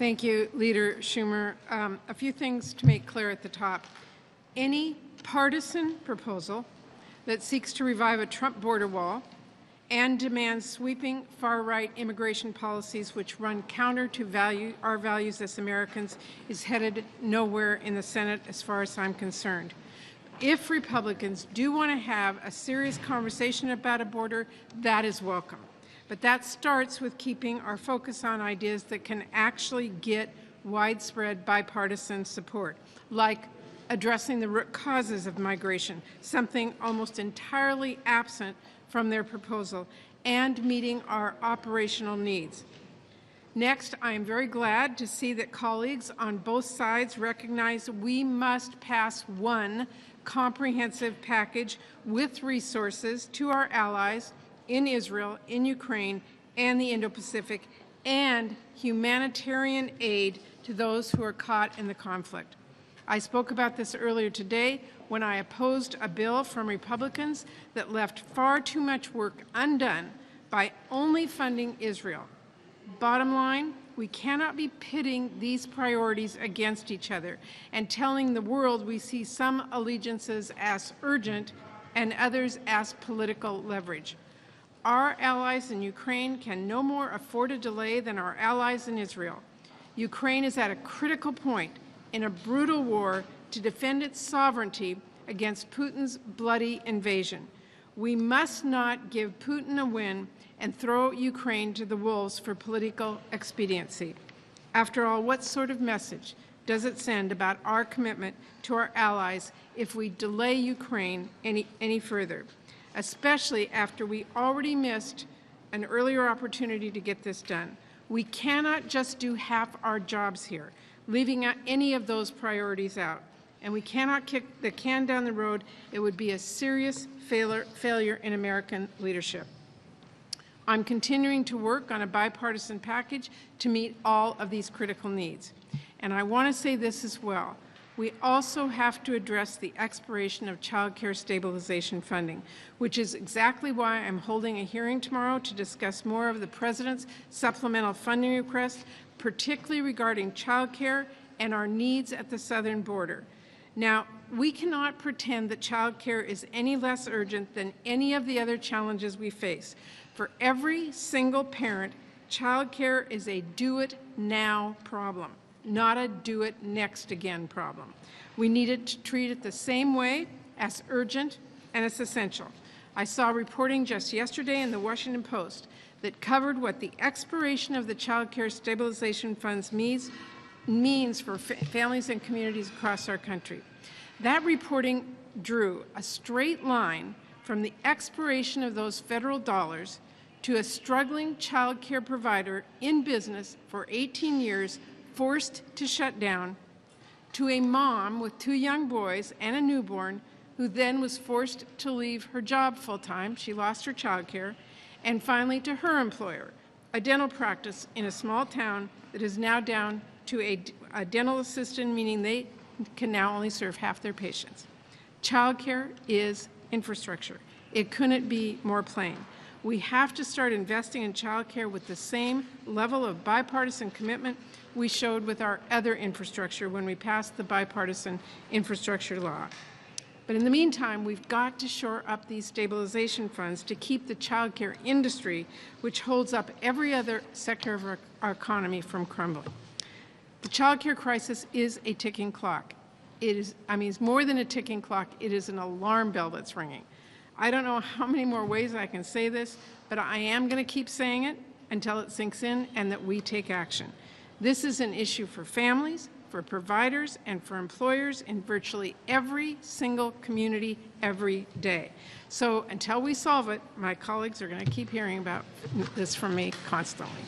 Thank you, Leader Schumer. A few things to make clear at the top. Any partisan proposal that seeks to revive a Trump border wall and demands sweeping far-right immigration policies which run counter to our values as Americans is headed nowhere in the Senate as far as I'm concerned. If Republicans do want to have a serious conversation about a border, that is welcome. But that starts with keeping our focus on ideas that can actually get widespread bipartisan support, like addressing the root causes of migration, something almost entirely absent from their proposal, and meeting our operational needs. Next, I am very glad to see that colleagues on both sides recognize we must pass one comprehensive package with resources to our allies in Israel, in Ukraine, and the Indo-Pacific, and humanitarian aid to those who are caught in the conflict. I spoke about this earlier today when I opposed a bill from Republicans that left far too much work undone by only funding Israel. Bottom line, we cannot be pitting these priorities against each other and telling the world we see some allegiances as urgent and others as political leverage. Our allies in Ukraine can no more afford a delay than our allies in Israel. Ukraine is at a critical point in a brutal war to defend its sovereignty against Putin's bloody invasion. We must not give Putin a win and throw Ukraine to the wolves for political expediency. After all, what sort of message does it send about our commitment to our allies if we delay Ukraine any further, especially after we already missed an earlier opportunity to get this done? We cannot just do half our jobs here, leaving any of those priorities out. And we cannot kick the can down the road. It would be a serious failure in American leadership. I'm continuing to work on a bipartisan package to meet all of these critical needs. And I want to say this as well. We also have to address the expiration of child care stabilization funding, which is exactly why I'm holding a hearing tomorrow to discuss more of the President's supplemental funding request, particularly regarding child care and our needs at the southern border. Now, we cannot pretend that child care is any less urgent than any of the other challenges we face. For every single parent, child care is a do-it-now problem, not a do-it-next-again problem. We need to treat it the same way, as urgent and as essential. I saw reporting just yesterday in the Washington Post that covered what the expiration of the child care stabilization funds means for families and communities across our country. That reporting drew a straight line from the expiration of those federal dollars to a struggling child care provider in business for 18 years forced to shut down, to a mom with 2 young boys and a newborn who then was forced to leave her job full-time. She lost her child care. And finally to her employer, a dental practice in a small town that is now down to a dental assistant, meaning they can now only serve half their patients. Child care is infrastructure. It couldn't be more plain. We have to start investing in child care with the same level of bipartisan commitment we showed with our other infrastructure when we passed the bipartisan infrastructure law. But in the meantime, we've got to shore up these stabilization funds to keep the child care industry, which holds up every other sector of our economy, from crumbling. The child care crisis is a ticking clock. It's more than a ticking clock. It is an alarm bell that's ringing. I don't know how many more ways I can say this, but I am going to keep saying it until it sinks in and that we take action. This is an issue for families, for providers, and for employers in virtually every single community every day. So until we solve it, my colleagues are going to keep hearing about this from me constantly.